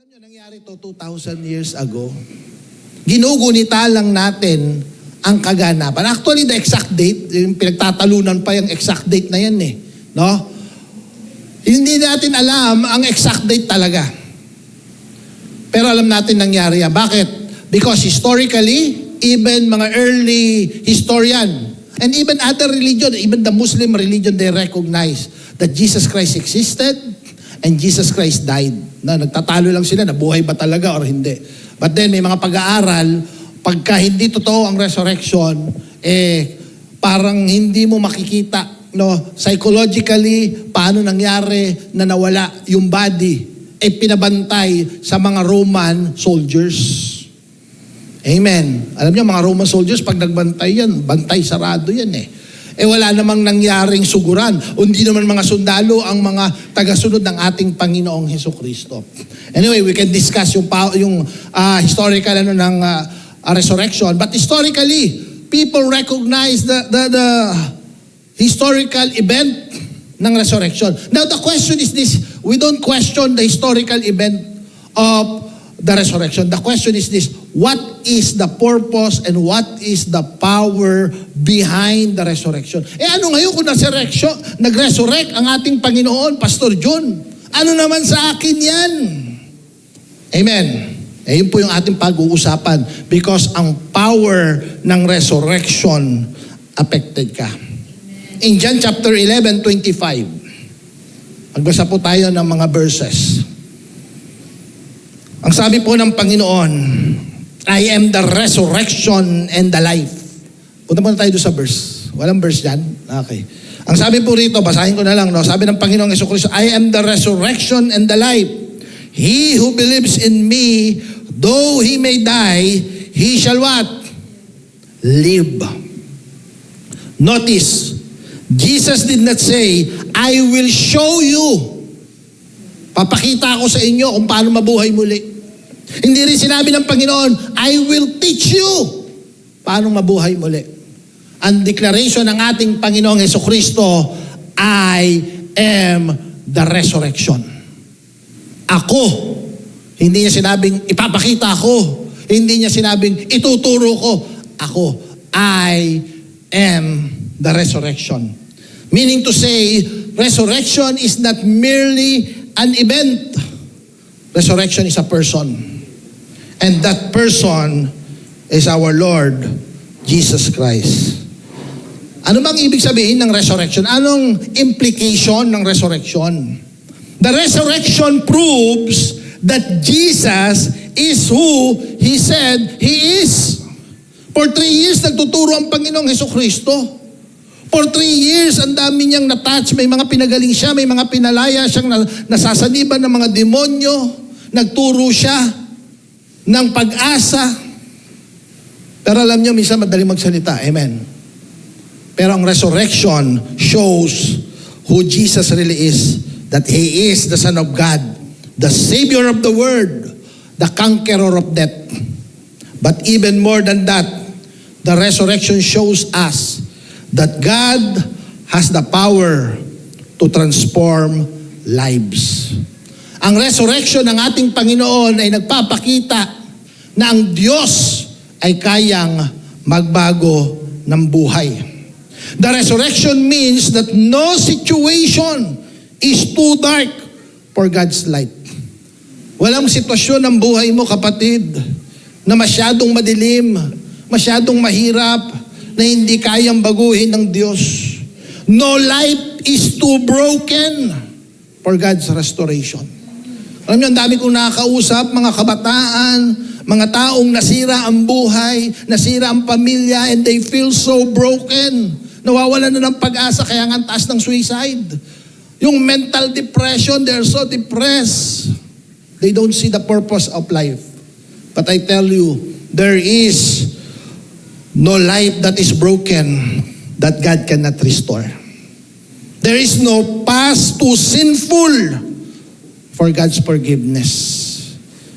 Alam nyo, nangyari to 2,000 years ago. Ginugunita lang natin ang kaganapan. Actually, the exact date, yung pinagtatalunan pa yung exact date na yan eh. No? Hindi natin alam ang exact date talaga. Pero alam natin nangyari yan. Bakit? Because historically, even mga early historian, and even other religion, even the Muslim religion, they recognize that Jesus Christ existed and Jesus Christ died. Na nagtatalo lang sila, nabuhay ba talaga or hindi. But then may mga pag-aaral, pagka hindi totoo ang resurrection, parang hindi mo makikita, no, psychologically, paano nangyari na nawala yung body, pinabantay sa mga Roman soldiers. Amen. Alam niyo, mga Roman soldiers, pag nagbantay yan, bantay sarado yan eh. Wala namang nangyaring suguran. O hindi naman mga sundalo ang mga tagasunod ng ating Panginoong Hesukristo. Anyway, we can discuss yung historical ng resurrection. But historically, people recognize the historical event ng resurrection. Now, the question is this. We don't question the historical event of the resurrection. The question is this. What is the purpose and what is the power behind the resurrection? Ano ngayon kung nag-resurrect ang ating Panginoon, Pastor John? Ano naman sa akin yan? Amen. Yun po yung ating pag-uusapan because ang power ng resurrection affected ka. In John chapter 11:25, magbasa po tayo ng mga verses. Ang sabi po ng Panginoon, I am the resurrection and the life. Punta muna tayo doon sa verse. Walang verse dyan? Okay. Ang sabi po rito, basahin ko na lang, no? Sabi ng Panginoong Jesucristo, I am the resurrection and the life. He who believes in me, though he may die, he shall what? Live. Notice, Jesus did not say, I will show you. Papakita ko sa inyo kung paano mabuhay muli. Hindi rin sinabi ng Panginoon, I will teach you paano mabuhay muli. Ang declaration ng ating Panginoong Jesucristo, I am the resurrection. Ako. Hindi niya sinabing, ipapakita ko. Hindi niya sinabing, ituturo ko. Ako. I am the resurrection. Meaning to say, resurrection is not merely an event. Resurrection is a person. And that person is our Lord Jesus Christ. Ano bang ibig sabihin ng resurrection? Anong implication ng resurrection? The resurrection proves that Jesus is who He said He is. For 3 years, nagtuturo ang Panginoong Hesukristo. For 3 years, ang dami niyang na-touch. May mga pinagaling siya, may mga pinalaya siyang nasasaniban ng mga demonyo. Nagturo siya ng pag-asa. Pero alam niyo, minsan madaling magsalita. Amen. Pero ang resurrection shows who Jesus really is. That He is the Son of God, the Savior of the world, the conqueror of death. But even more than that, the resurrection shows us that God has the power to transform lives. Ang resurrection ng ating Panginoon ay nagpapakita na ang Diyos ay kayang magbago ng buhay. The resurrection means that no situation is too dark for God's light. Walang sitwasyon ng buhay mo, kapatid, na masyadong madilim, masyadong mahirap, na hindi kayang baguhin ng Diyos. No life is too broken for God's restoration. Alam niyo, ang dami kong nakakausap, mga kabataan, mga taong nasira ang buhay, nasira ang pamilya, and they feel so broken. Nawawalan na ng pag-asa, kaya nga ang taas ng suicide. Yung mental depression, they're so depressed. They don't see the purpose of life. But I tell you, there is no life that is broken that God cannot restore. There is no past too sinful for God's forgiveness.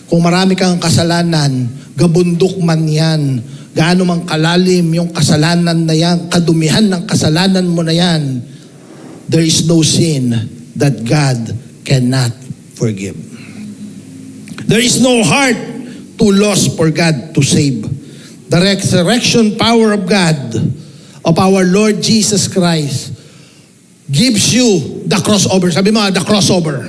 Kung marami kang kasalanan, gabundok man yan, gaano man kalalim yung kasalanan na yan, kadumihan ng kasalanan mo na yan, there is no sin that God cannot forgive. There is no heart too lost for God to save. The resurrection power of God, of our Lord Jesus Christ, gives you the crossover. Sabi mo, the crossover.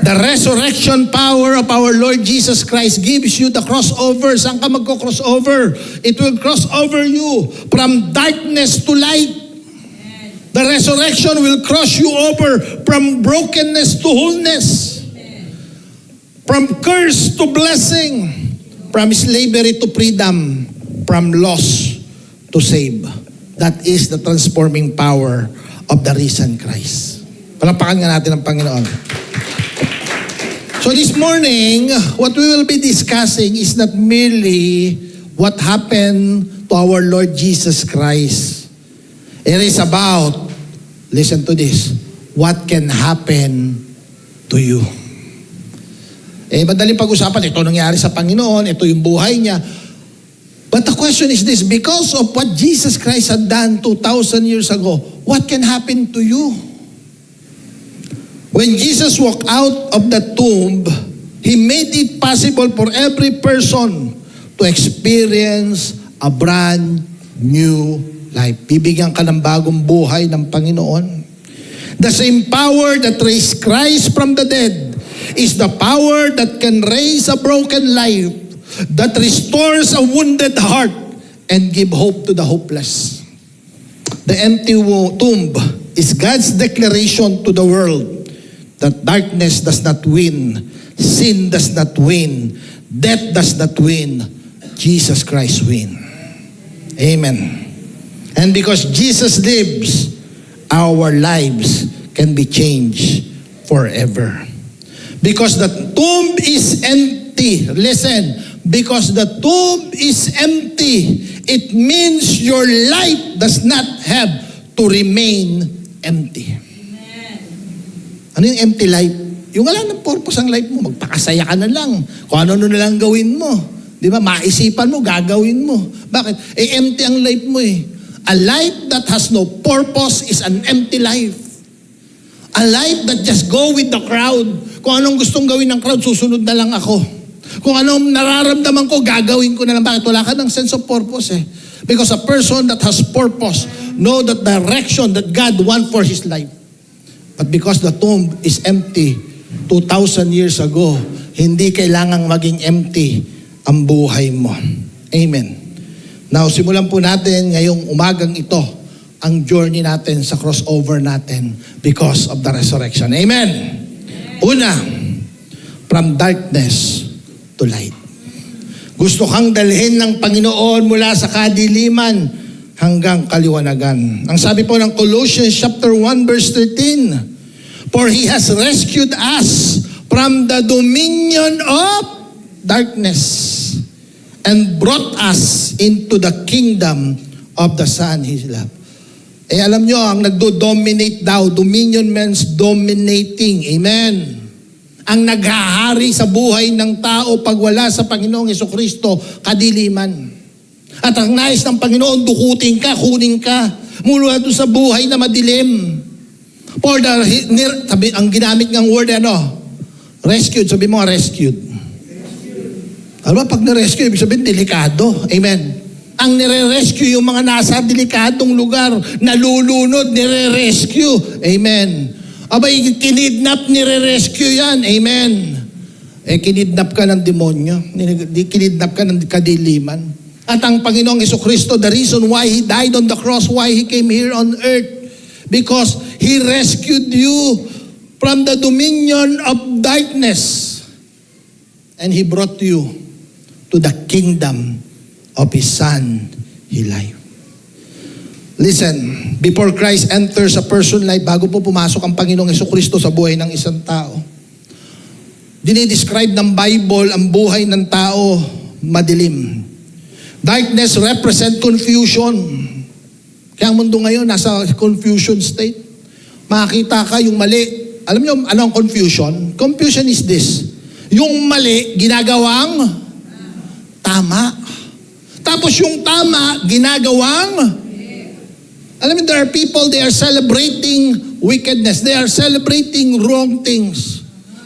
The resurrection power of our Lord Jesus Christ gives you the crossover. Saan ka magko-crossover? It will cross over you from darkness to light. The resurrection will cross you over from brokenness to wholeness. From curse to blessing. From slavery to freedom. From loss to save. That is the transforming power of the risen Christ. Palapakan nga natin ang Panginoon. So this morning, what we will be discussing is not merely what happened to our Lord Jesus Christ. It is about, listen to this, what can happen to you. Madaling pag-usapan, ito nangyari sa Panginoon, ito yung buhay niya. But the question is this, because of what Jesus Christ had done 2,000 years ago, what can happen to you? When Jesus walked out of the tomb, He made it possible for every person to experience a brand new life. Bibigyan ka ng bagong buhay ng Panginoon. The same power that raised Christ from the dead is the power that can raise a broken life, that restores a wounded heart, and give hope to the hopeless. The empty tomb is God's declaration to the world that darkness does not win, sin does not win, death does not win, Jesus Christ win. Amen. And because Jesus lives, our lives can be changed forever. Because the tomb is empty. Listen, because the tomb is empty, it means your life does not have to remain empty. Ano yung empty life? Yung wala ng purpose ang life mo, magpakasaya ka na lang. Kung ano na lang gawin mo. Di ba? Maisipan mo, gagawin mo. Bakit? Empty ang life mo eh. A life that has no purpose is an empty life. A life that just go with the crowd. Kung anong gustong gawin ng crowd, susunod na lang ako. Kung anong nararamdaman ko, gagawin ko na lang. Bakit? Wala ka ng sense of purpose eh. Because a person that has purpose know the direction that God wants for his life. But because the tomb is empty 2,000 years ago, hindi kailangang maging empty ang buhay mo. Amen. Now, simulan po natin ngayong umagang ito ang journey natin sa crossover natin because of the resurrection. Amen. Una, from darkness to light. Gusto kang dalhin ng Panginoon mula sa kadiliman hanggang kaliwanagan. Ang sabi po ng Colossians chapter 1 verse 13, for He has rescued us from the dominion of darkness and brought us into the kingdom of the Son He loved. Alam nyo, ang nagdo-dominate daw, dominion means dominating. Amen. Ang naghahari sa buhay ng tao pag wala sa Panginoong Jesucristo, kadiliman. At ang nais ng Panginoon, dukutin ka, kunin ka, mula doon sa buhay na madilim. For the, ang ginamit ng word, rescued. Sabi mo, rescued. Alam mo, pag na-rescue, ibig sabihin, delikado. Amen. Ang nire-rescue yung mga nasa delikadong lugar, nalulunod, nire-rescue. Amen. Abay, kinidnap, nire-rescue yan. Amen. Kinidnap ka ng demonyo. Kinidnap ka ng kadiliman. At ang Panginoong Jesucristo, the reason why He died on the cross, why He came here on earth, because He rescued you from the dominion of darkness. And He brought you to the kingdom of His Son, He life. Listen, before Christ enters a person's life, bago po pumasok ang Panginoong Jesucristo sa buhay ng isang tao, dinidescribe ng Bible ang buhay ng tao madilim. Darkness represent confusion. Kaya ang mundo ngayon nasa confusion state. Makakita ka yung mali. Alam niyo anong confusion? Confusion is this. Yung mali, ginagawang tama. Tapos yung tama, ginagawang alam mo, there are people, they are celebrating wickedness. They are celebrating wrong things.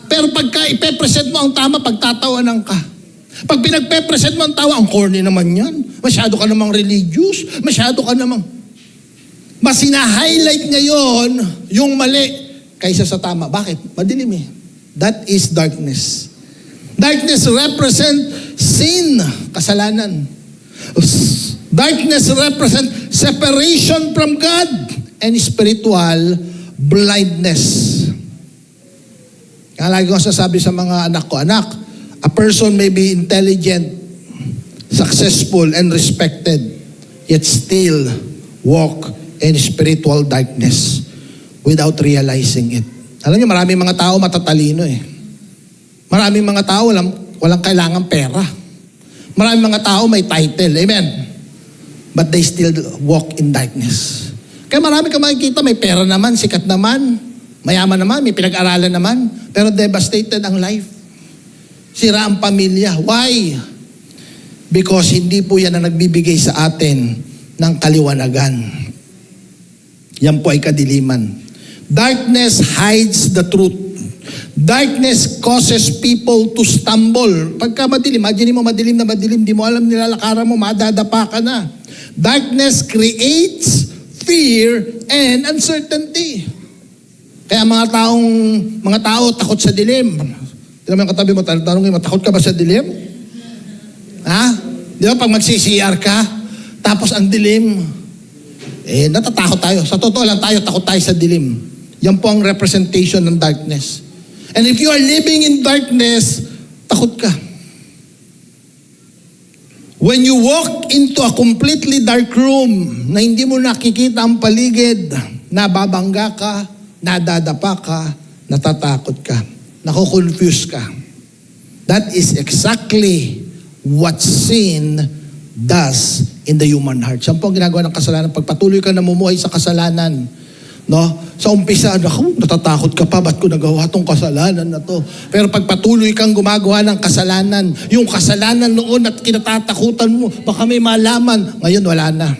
Pero pagka ipepresent mo ang tama, pagtatawanan ka. Pag pinagpe-present mo ang tawa, ang corny naman yan. Masyado ka namang religious. Masyado ka namang... Mas sina-highlight ngayon yung mali kaysa sa tama. Bakit? Madilim eh. That is darkness. Darkness represent sin, kasalanan. Darkness represent separation from God and spiritual blindness. Kaya lagi ko sasabi sa mga anak ko, anak, a person may be intelligent, successful, and respected, yet still walk in spiritual darkness without realizing it. Alam niyo, maraming mga tao matatalino eh. Maraming mga tao walang kailangan pera. Maraming mga tao may title. Amen. But they still walk in darkness. Kaya marami ka makikita, may pera naman, sikat naman, mayaman naman, may pinag-aralan naman, pero devastated ang life. Sira ang pamilya. Why? Because hindi po yan ang nagbibigay sa atin ng kaliwanagan. Yan po ay kadiliman. Darkness hides the truth. Darkness causes people to stumble. Pagka madilim, imagine mo madilim na madilim, di mo alam nilalakaran mo, madadapa ka na. Darkness creates fear and uncertainty. Kaya mga tao takot sa dilim. Tignan mo yung katabi mo, tanongin mo, takot ka ba sa dilim? Ha? Di ba pag magsi-CR ka, tapos ang dilim, natatakot tayo. Sa totoo lang tayo, takot tayo sa dilim. Yan po ang representation ng darkness. And if you are living in darkness, takot ka. When you walk into a completely dark room na hindi mo nakikita ang paligid, nababangga ka, nadadapa ka, natatakot ka, nakukonfuse ka. That is exactly what sin does in the human heart. Siya po ang ginagawa ng kasalanan. Pagpatuloy ka namumuhay sa kasalanan, no? Sa umpisa, natatakot ka pa, ba't ko nagawa tong kasalanan na to? Pero pag patuloy kang gumagawa ng kasalanan, yung kasalanan noon at kinatatakutan mo, baka may malaman, ngayon wala na.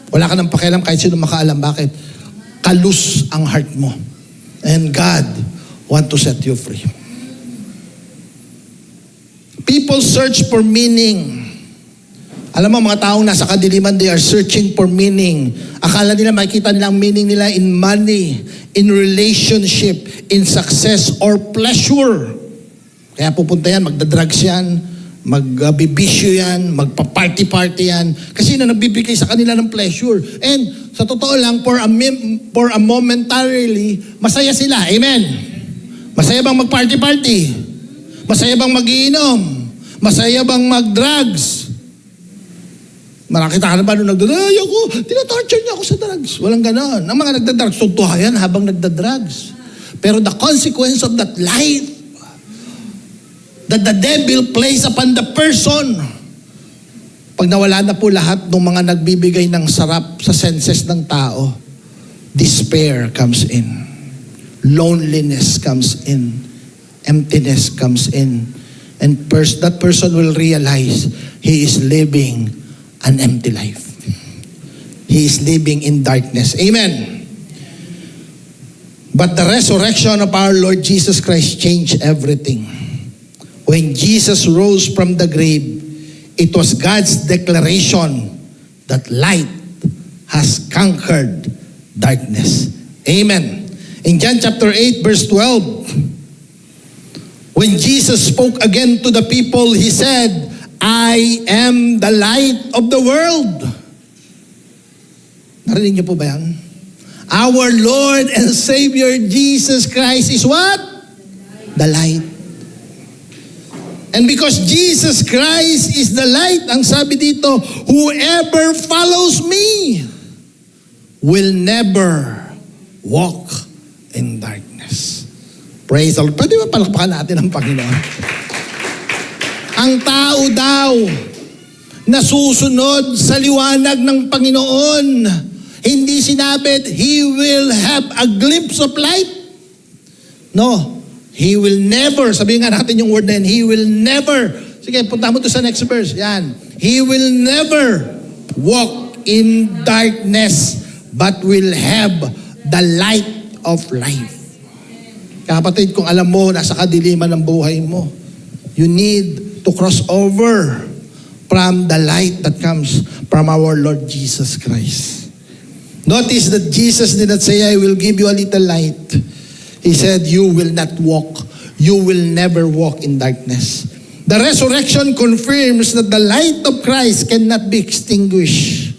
Wala ka ng pakialam kahit sino makaalam. Bakit? Kalus ang heart mo. And God want to set you free. People search for meaning. Alam mo, mga taong nasa kadiliman, they are searching for meaning. Akala nila, makikita nila ang meaning nila in money, in relationship, in success, or pleasure. Kaya pupunta yan, magdadrugs yan, magbibisyo yan, magpa-party-party yan. Kasi na nagbibigay sa kanila ng pleasure. And sa totoo lang, for a momentarily, masaya sila. Amen. Masaya bang mag-party-party? Masaya bang mag-iinom? Masaya bang mag-drugs? Marakita ka na ba nung nagdadrugs? Ako, tinatorture niya ako sa drugs. Walang ganon. Ang mga nagdadrugs, tuntuhan yan habang nagdadrugs. Pero the consequence of that life that the devil plays upon the person, pag nawala na po lahat ng mga nagbibigay ng sarap sa senses ng tao, despair comes in. Loneliness comes in. Emptiness comes in. And that person will realize he is living an empty life. He is living in darkness. Amen. But the resurrection of our Lord Jesus Christ changed everything. When Jesus rose from the grave, it was God's declaration that light has conquered darkness. Amen. In John chapter 8 verse 12, when Jesus spoke again to the people, He said, I am the light of the world. Narinig niyo po ba yan? Our Lord and Savior Jesus Christ is what? The light. And because Jesus Christ is the light, ang sabi dito, whoever follows me will never walk in darkness. Praise the Lord. Pwede ba palakpakan natin ang Panginoon? Ang tao daw na susunod sa liwanag ng Panginoon, hindi sinabi, he will have a glimpse of light. No. He will never, sabihin nga natin yung word na yan, he will never, sige, punta mo to sa next verse, yan. He will never walk in darkness, but will have the light of life. Kapatid, kung alam mo, nasa kadiliman ng buhay mo, you need to cross over from the light that comes from our Lord Jesus Christ. Notice that Jesus did not say, I will give you a little light. He said, you will not walk. You will never walk in darkness. The resurrection confirms that the light of Christ cannot be extinguished.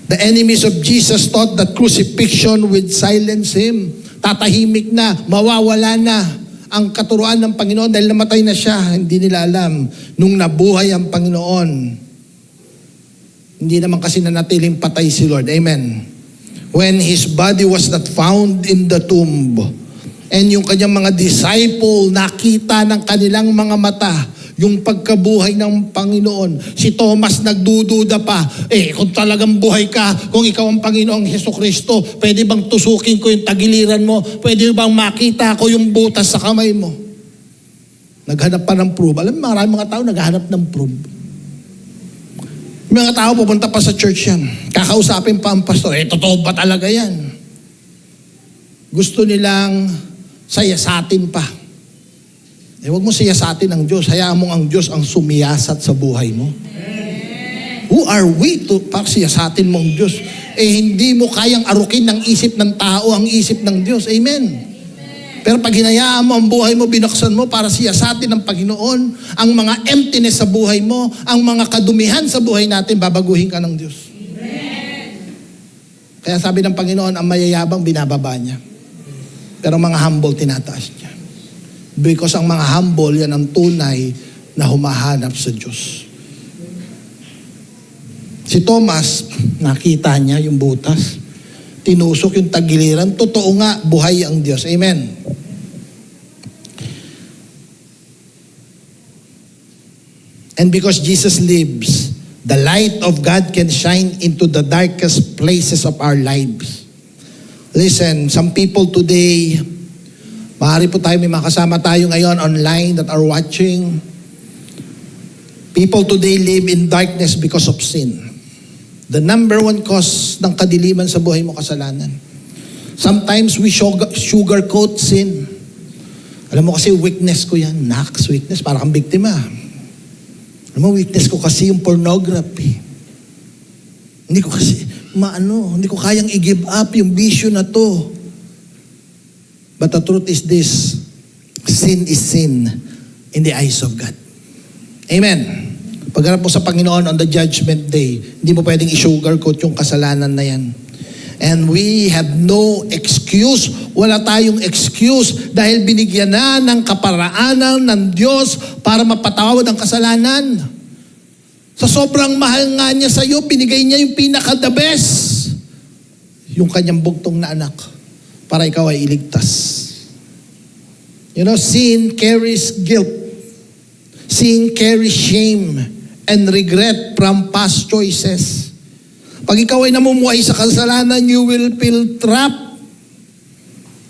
The enemies of Jesus thought that crucifixion would silence Him. Tatahimik na, mawawala na ang katuruan ng Panginoon dahil namatay na siya. Hindi nila alam. Nung nabuhay ang Panginoon, hindi naman kasi nanatiling patay si Lord. Amen. When His body was not found in the tomb, and yung kanyang mga disciple nakita ng kanilang mga mata yung pagkabuhay ng Panginoon. Si Thomas nagdududa pa. Kung talagang buhay ka, kung ikaw ang Panginoong Hesukristo, pwede bang tusukin ko yung tagiliran mo? Pwede bang makita ko yung butas sa kamay mo? Naghanap pa ng proof. Alam mo, maraming mga tao naghahanap ng proof. Mga tao pupunta pa sa church yan. Kakausapin pa ang pastor. Totoo ba talaga yan? Gusto nilang sayasatin pa. Huwag mo siyasatin ang Diyos. Hayaan mo ang Diyos ang sumiyasat sa buhay mo. Amen. Who are we to siyasatin mo ang Diyos? Hindi mo kayang arukin ng isip ng tao ang isip ng Diyos. Amen. Amen. Pero pag hinayaan mo ang buhay mo, binuksan mo para siyasatin ng Panginoon, ang mga emptiness sa buhay mo, ang mga kadumihan sa buhay natin, babaguhin ka ng Diyos. Amen. Kaya sabi ng Panginoon, ang mayayabang binababa niya. Pero mga humble, tinataas niya. Because ang mga humble, yan ang tunay na humahanap sa Diyos. Si Thomas, nakita niya yung butas. Tinusok yung tagiliran. Totoo nga, buhay ang Diyos. Amen. And because Jesus lives, the light of God can shine into the darkest places of our lives. Listen, some people today, maaari po tayo, may makasama tayo ngayon online that are watching. People today live in darkness because of sin. The number one cause ng kadiliman sa buhay mo, kasalanan. Sometimes we sugarcoat sin. Alam mo kasi weakness ko yan. Weakness, para kang biktima. Alam mo, weakness ko kasi yung pornography. Hindi ko kayang i-give up yung bisyo na to. But the truth is this, sin is sin in the eyes of God. Amen. Pagharap mo sa Panginoon on the judgment day, hindi mo pwedeng i-sugarcoat yung kasalanan na yan. And we have no excuse. Wala tayong excuse dahil binigyan na ng kaparaanan ng Diyos para mapatawad ang kasalanan. Sa sobrang mahal nga niya sa iyo, binigay niya yung pinaka-the best. Yung kanyang bugtong na anak para ikaw ay iligtas. You know, sin carries guilt. Sin carries shame and regret from past choices. Pag ikaw ay namumuhay sa kasalanan, you will feel trapped.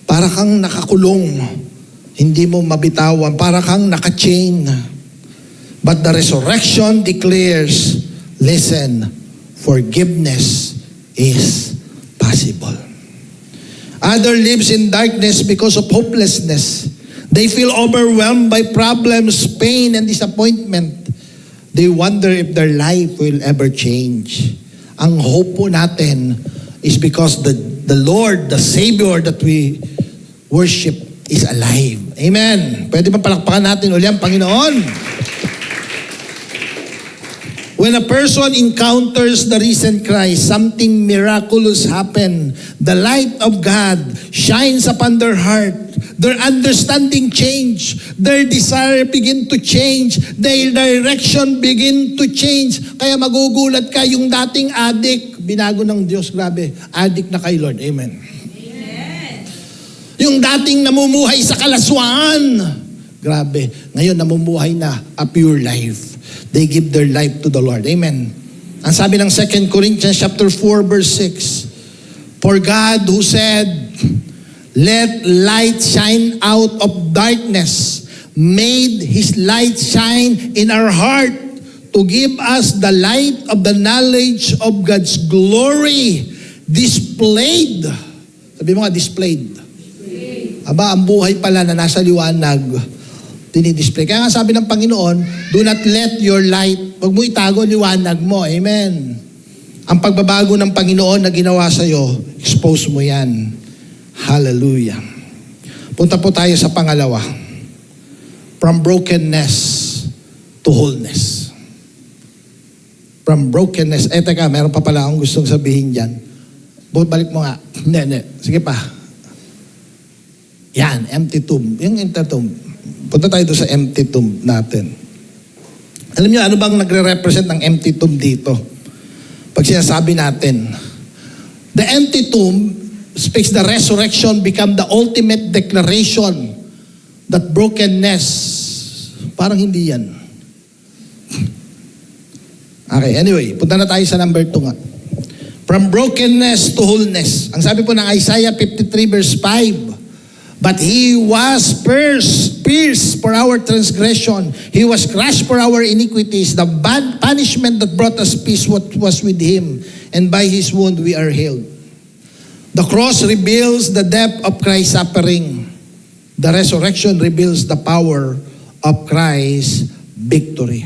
Para kang nakakulong. Hindi mo mabitawan. Para kang naka-chain. But the resurrection declares, listen, forgiveness is possible. Other lives in darkness because of hopelessness. They feel overwhelmed by problems, pain, and disappointment. They wonder if their life will ever change. Ang hope po natin is because the Lord, the Savior that we worship is alive. Amen. Pwede ba palakpakan natin uli ang Panginoon? When a person encounters the risen Christ, something miraculous happens. The light of God shines upon their heart. Their understanding change. Their desire begin to change. Their direction begin to change. Kaya magugulat ka, yung dating addict, binago ng Diyos, grabe. Addict na kay Lord. Amen. Amen. Yung dating namumuhay sa kalaswaan, grabe. Ngayon namumuhay na a pure life. They give their life to the Lord. Amen. Ang sabi ng 2 Corinthians chapter 4 verse 6, For God who said, let light shine out of darkness, made His light shine in our heart to give us the light of the knowledge of God's glory displayed. Sabi mo nga, displayed. Aba, ang buhay pala na nasa liwanag, dinidisplay. Kaya nga sabi ng Panginoon, do not let your light, wag mo itago liwanag mo. Amen. Ang pagbabago ng Panginoon na ginawa sa'yo, expose mo yan. Hallelujah. Punta po tayo sa pangalawa. From brokenness to wholeness. From brokenness. Teka, meron pa pala akong gustong sabihin dyan. Balik mo nga. Hindi. Sige pa. Yan, empty tomb. Yung empty tomb. Punta tayo doon sa empty tomb natin. Alam niyo, ano bang nagre-represent ng empty tomb dito? Pag sinasabi natin, the empty tomb speaks the resurrection become the ultimate declaration that brokenness, parang hindi yan. Okay, anyway, punta na tayo sa number 2 nga. From brokenness to wholeness. Ang sabi po ng Isaiah 53 verse 5, but He was pierced for our transgression. He was crushed for our iniquities. The punishment that brought us peace was with Him. And by His wound we are healed. The cross reveals the depth of Christ's suffering. The resurrection reveals the power of Christ's victory.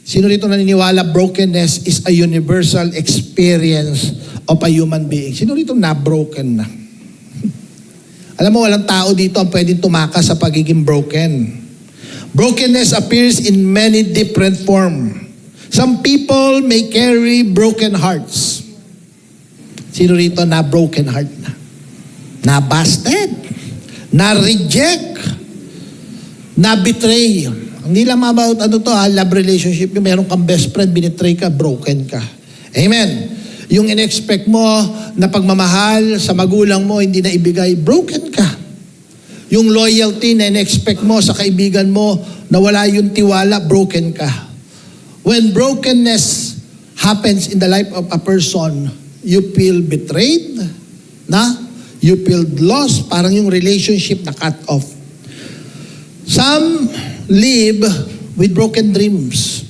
Sino rito naniniwala brokenness is a universal experience of a human being? Sino rito na-broken na? Alam mo, walang tao dito ang pwedeng tumakas sa pagiging broken. Brokenness appears in many different forms. Some people may carry broken hearts. Sino rito na broken heart na? Na-busted, na-reject, na-betray. Hindi lang about love relationship. Yung meron kang best friend, binitray ka, broken ka. Amen. Yung in-expect mo na pagmamahal sa magulang mo, hindi na ibigay, broken ka. Yung loyalty na in-expect mo sa kaibigan mo, na wala yung tiwala, broken ka. When brokenness happens in the life of a person, you feel betrayed, you feel lost, parang yung relationship na cut off. Some live with broken dreams.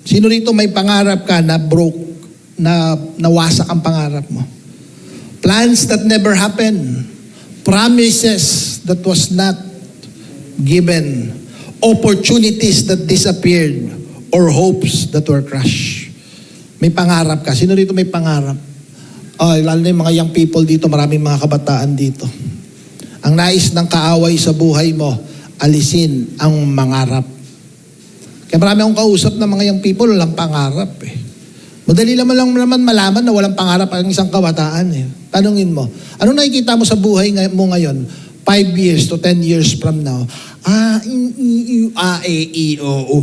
Sino rito may pangarap ka na nawasak ang pangarap mo? Plans that never happened. Promises that was not given. Opportunities that disappeared. Or hopes that were crushed. May pangarap ka. Sino rito may pangarap? Lalo na yung mga young people dito, maraming mga kabataan dito. Ang nais ng kaaway sa buhay mo, alisin ang mangarap. Kaya marami akong kausap na mga young people, walang pangarap eh. Madali lang naman malaman na walang pangarap ang isang kabataan eh. Tanungin mo, ano nakikita mo sa buhay mo ngayon? 5 years to 10 years from now.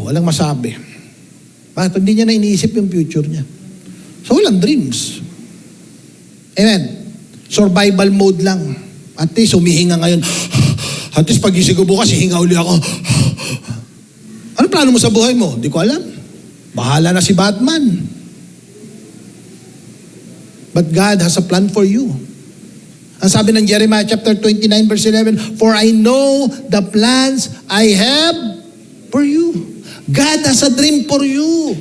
Walang masabi. Bakit? Hindi niya na iniisip yung future niya. So walang dreams. Amen. Survival mode lang. At least humihinga ngayon. At least pagising ko bukas, hihinga uli ako. Ano plano mo sa buhay mo? Di ko alam. Bahala na si Batman. But God has a plan for you. Ang sabi ng Jeremiah chapter 29 verse 11, for I know the plans I have for you. God has a dream for you.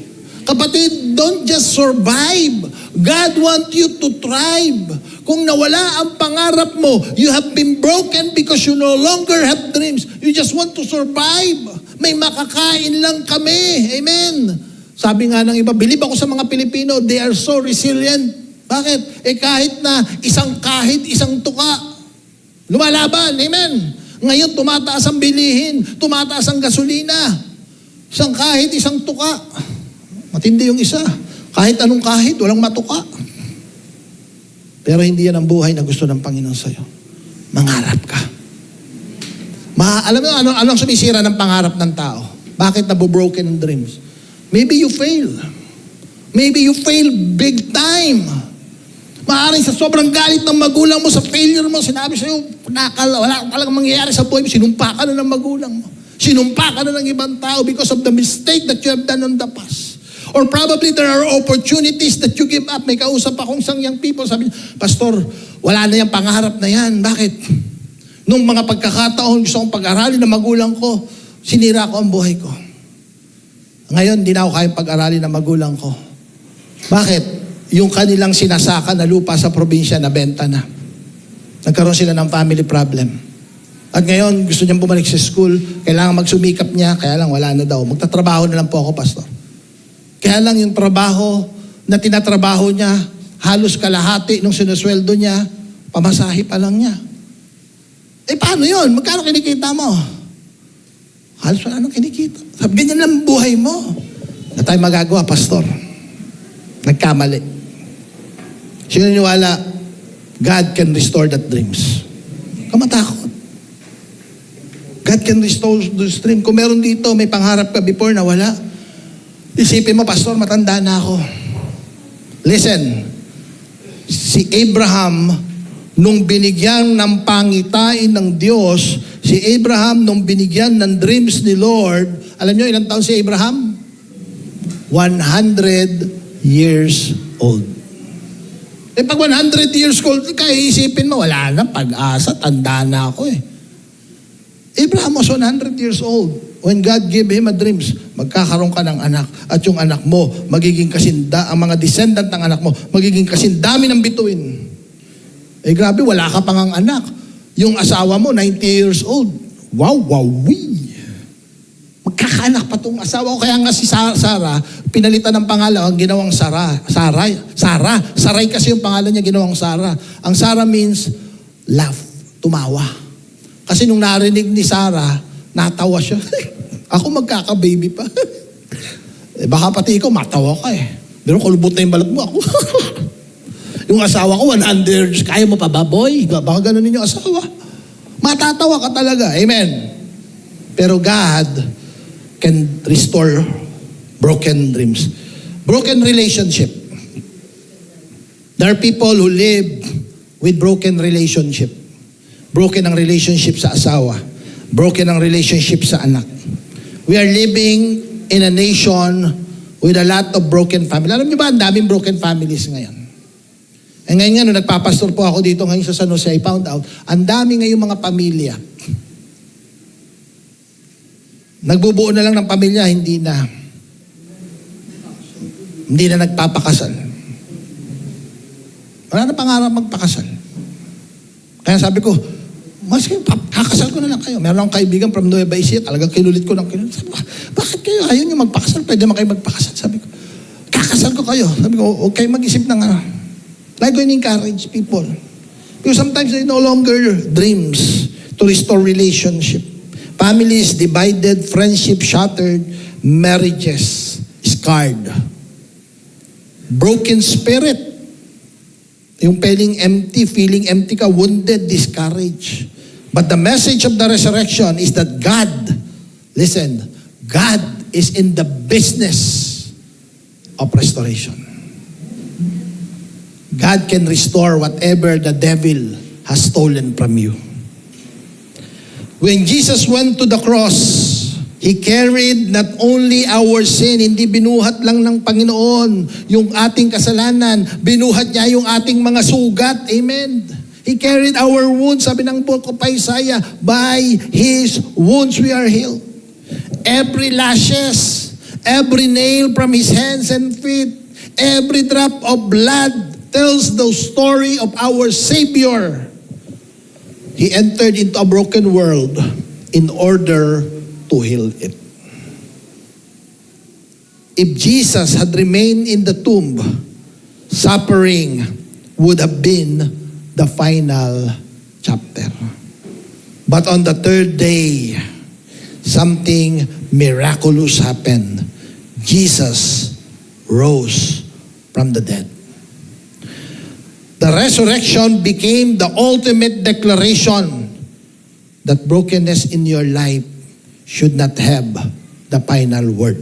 Kapatid, don't just survive. God wants you to thrive. Kung nawala ang pangarap mo, you have been broken because you no longer have dreams. You just want to survive. May makakain lang kami. Amen. Sabi nga ng iba, believe ako sa mga Pilipino, they are so resilient. Bakit? Kahit isang tuka, lumalaban. Amen. Ngayon, tumataas ang bilihin, tumataas ang gasolina. Kahit isang tuka. Matindi yung isa. Kahit walang matuka. Pero hindi yan ang buhay na gusto ng Panginoon sa'yo. Mangarap ka. Alam mo, anong sumisira ng pangarap ng tao? Bakit nabobroken ang dreams? Maybe you fail. Maybe you fail big time. Maaaring sa sobrang galit ng magulang mo, sa failure mo, sinabi sa'yo, wala palang mangyayari sa buhay mo, sinumpa ka na ng magulang mo. Sinumpa ka na ng ibang tao because of the mistake that you have done on the past. Or probably there are opportunities that you give up. May kausap akong isang young people, sabi niya, Pastor, wala na yung pangarap na yan. Bakit? Nung mga pagkakataon, gusto kong pag-aralin ng magulang ko, sinira ko ang buhay ko. Ngayon, di na ako kayang pag-aralin ng magulang ko. Bakit? Yung kanilang sinasaka na lupa sa probinsya, nabenta na. Nagkaroon sila ng family problem. At ngayon, gusto niyang bumalik sa school, kailangan magsumikap niya, kaya lang wala na daw. Magtatrabaho na lang po ako, pastor. Kaya lang yung trabaho na tinatrabaho niya, halos kalahati nung sinusweldo niya, pamasahe pa lang niya. Paano yun? Magkano kinikita mo? Halos wala nang kinikita. Sabi, ganyan lang buhay mo. Na tayo magagawa, pastor. Nagkamali. Sino niwala, God can restore that dreams. Kamatakot. God can restore those dreams. Kung meron dito, may pangarap ka before na wala, isipin mo, pastor, matanda na ako. Listen, si Abraham, nung binigyan ng pangitain ng Diyos, si Abraham, nung binigyan ng dreams ni Lord, alam nyo ilang taon si Abraham? 100 years old. Pag 100 years old, kaya isipin mo, wala na, pag-asa, tanda na ako Abraham was 100 years old. When God gave him a dreams, magkakaroon ka ng anak, at yung anak mo, magiging ang mga descendant ng anak mo, magiging kasindami ng bituin. Grabe, wala ka pang ang anak. Yung asawa mo, 90 years old. Wow, wowee. Magkakaanak pa tong asawa ko. Kaya nga si Sarah, pinalitan ng pangalan, ang ginawang Saray kasi yung pangalan niya, ginawang Sarah. Ang Sarah means laugh, tumawa. Kasi nung narinig ni Sarah, natawa siya. Ako magkaka-baby pa. Baka pati ikaw, matawa ka Pero kulubot na yung balat mo ako. Yung asawa ko, 100, kaya mo pa ba, boy? Baka ganun yung asawa. Matatawa ka talaga. Amen. Pero God can restore broken dreams. Broken relationship. There are people who live with broken relationship. Broken ang relationship sa asawa. Broken ang relationship sa anak. We are living in a nation with a lot of broken families. Alam niyo ba, ang daming broken families ngayon. Ngayon nga, nung nagpapastor po ako dito ngayon sa San Jose, I found out, ang dami ngayong mga pamilya. Nagbubuo na lang ng pamilya, hindi na nagpapakasal. Wala na pangarap magpakasal. Kaya sabi ko, mas kakasal ko na lang kayo. Meron akong kaibigan from Nueva Ecija, talagang kinulit ko ng kinulit. Sabi ko, bakit kayo ayaw nyo magpakasal? Pwede man kayo magpakasal. Sabi ko, kakasal ko kayo. Sabi ko, huwag kayo mag-isip ng like going to encourage people. Because sometimes they no longer dreams to restore relationship. Families divided, friendship shattered, marriages scarred. Broken spirit. Yung feeling empty ka, wounded, discouraged. But the message of the resurrection is that God, listen, God is in the business of restoration. God can restore whatever the devil has stolen from you. When Jesus went to the cross, He carried not only our sin, hindi binuhat lang ng Panginoon yung ating kasalanan, binuhat niya yung ating mga sugat. Amen. He carried our wounds. Sabi ng book of Isaiah, by His wounds we are healed. Every lashes, every nail from His hands and feet, every drop of blood tells the story of our Savior. He entered into a broken world in order to heal it. If Jesus had remained in the tomb, suffering would have been the final chapter. But on the third day, something miraculous happened. Jesus rose from the dead. The resurrection became the ultimate declaration that brokenness in your life should not have the final word.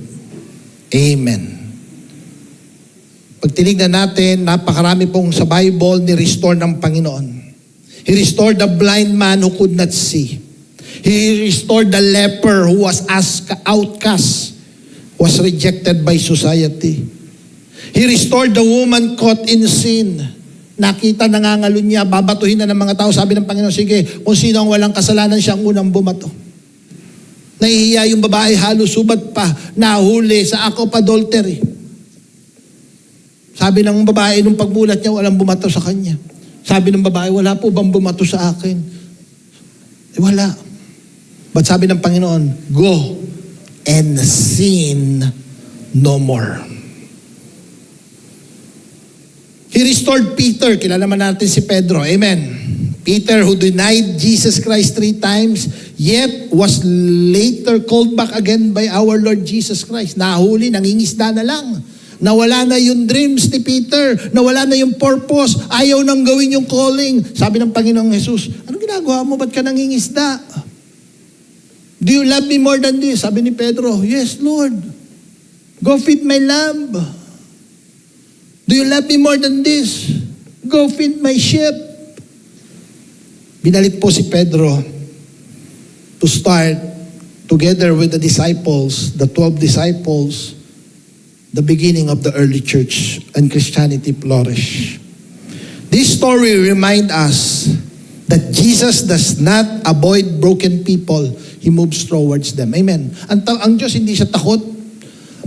Amen. Pag tinignan natin, napakarami pong sa Bible ni-restore ng Panginoon. He restored the blind man who could not see. He restored the leper who was outcast, was rejected by society. He restored the woman caught in sin. Nakita, nangangalo niya, babatuhin na ng mga tao. Sabi ng Panginoon, sige, kung sino ang walang kasalanan, siya ang unang bumato. Nahihiya yung babae, halos subat pa, nahuli sa act of adultery. Sabi ng babae, nung pagmulat niya, walang bumato sa kanya. Sabi ng babae, wala po bang bumato sa akin? Wala. But sabi ng Panginoon, go and sin no more. He restored Peter. Kilala naman natin si Pedro. Amen. Peter, who denied Jesus Christ 3 times, yet was later called back again by our Lord Jesus Christ. Nahuli, nangingisda na lang. Nawala na yung dreams ni Peter. Nawala na yung purpose. Ayaw nang gawin yung calling. Sabi ng Panginoong Jesus, anong ginagawa mo? Ba't ka nangingisda? Do you love me more than this? Sabi ni Pedro, yes, Lord. Go feed my lamb. Do you love me more than this? Go feed my sheep. Binalik po si Pedro to start together with the disciples, the 12 disciples, the beginning of the early church and Christianity flourish. This story reminds us that Jesus does not avoid broken people. He moves towards them. Amen. Ang Diyos hindi siya takot.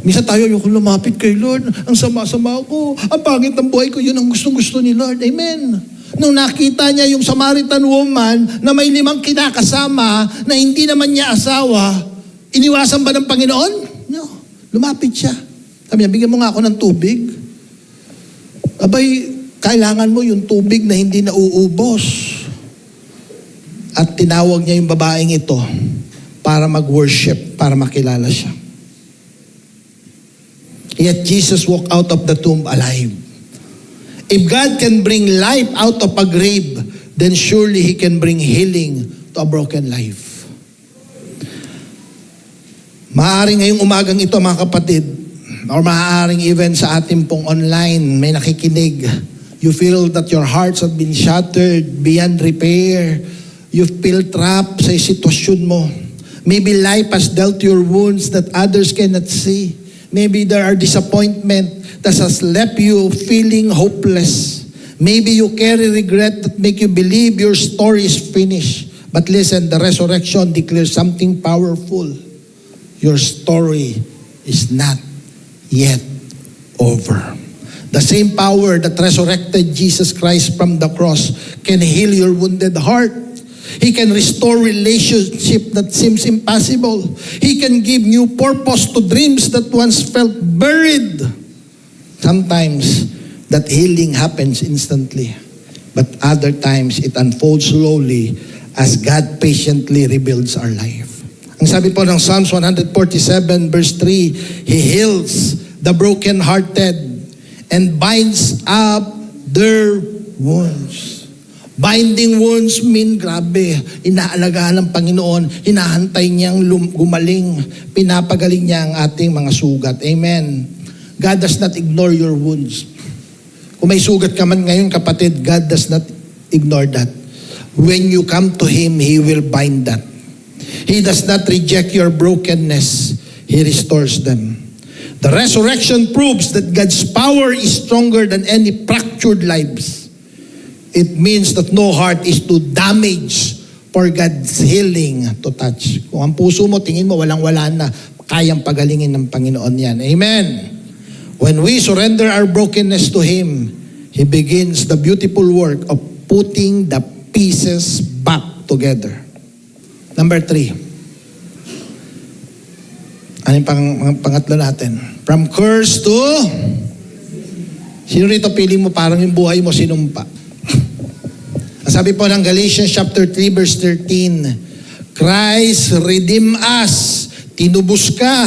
Misa tayo yung lumapit kay Lord. Ang sama-sama ko. Ang pangit ng buhay ko. Yun ang gustong-gusto ni Lord. Amen. Nung nakita niya yung Samaritan woman na may 5 kinakasama na hindi naman niya asawa, iniwasan ba ng Panginoon? No. Lumapit siya. Sabi niya, bigyan mo nga ako ng tubig. Abay, kailangan mo yung tubig na hindi nauubos. At tinawag niya yung babaeng ito para mag-worship, para makilala siya. Yet Jesus walked out of the tomb alive. If God can bring life out of a grave, then surely He can bring healing to a broken life. Maaaring ngayong umagang ito, mga kapatid, or maaaring even sa ating pong online, may nakikinig. You feel that your hearts have been shattered beyond repair. You feel trapped sa sitwasyon mo. Maybe life has dealt your wounds that others cannot see. Maybe there are disappointment that has left you feeling hopeless. Maybe you carry regret that make you believe your story is finished. But listen, the resurrection declares something powerful. Your story is not yet over. The same power that resurrected Jesus Christ from the cross can heal your wounded heart. He can restore relationship that seems impossible. He can give new purpose to dreams that once felt buried. Sometimes that healing happens instantly, but other times it unfolds slowly as God patiently rebuilds our life. Ang sabi po ng Psalms 147 verse 3, He heals the brokenhearted and binds up their wounds. Binding wounds mean, grabe, inaalagaan ng Panginoon, hinahantay niyang gumaling, pinapagaling niya ang ating mga sugat. Amen. God does not ignore your wounds. Kung may sugat ka man ngayon, kapatid, God does not ignore that. When you come to Him, He will bind that. He does not reject your brokenness. He restores them. The resurrection proves that God's power is stronger than any fractured lives. It means that no heart is too damaged for God's healing to touch. Kung ang puso mo, tingin mo, walang-wala na, kayang pagalingin ng Panginoon yan. Amen. When we surrender our brokenness to Him, He begins the beautiful work of putting the pieces back together. Number 3. Ano yung pangatlo natin? From curse to... Sino rito piling mo parang yung buhay mo sinumpa? Sabi po ng Galatians chapter 3 verse 13, Christ redeemed us, tinubos ka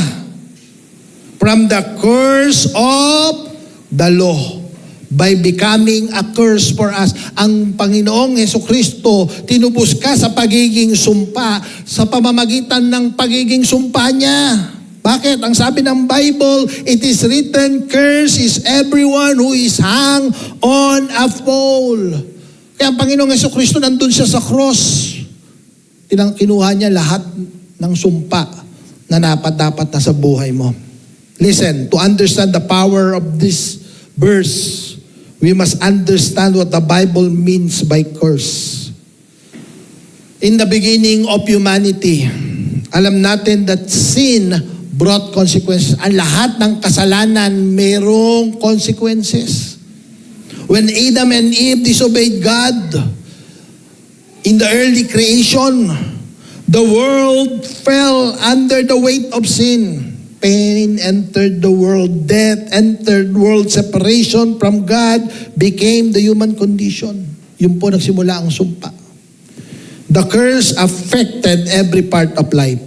from the curse of the law by becoming a curse for us. Ang Panginoong Jesucristo, tinubos ka sa pagiging sumpa, sa pamamagitan ng pagiging sumpa niya. Bakit? Ang sabi ng Bible, it is written, curse is everyone who is hung on a pole. Kaya ang Panginoong Jesucristo nandun siya sa cross. Kinuha niya lahat ng sumpa na dapat na sa buhay mo. Listen, to understand the power of this verse, we must understand what the Bible means by curse. In the beginning of humanity, alam natin that sin brought consequences. Ang lahat ng kasalanan mayroong consequences. When Adam and Eve disobeyed God in the early creation, the world fell under the weight of sin. Pain entered the world, death entered the world, separation from God became the human condition. Yun po nagsimula ang sumpa. The curse affected every part of life.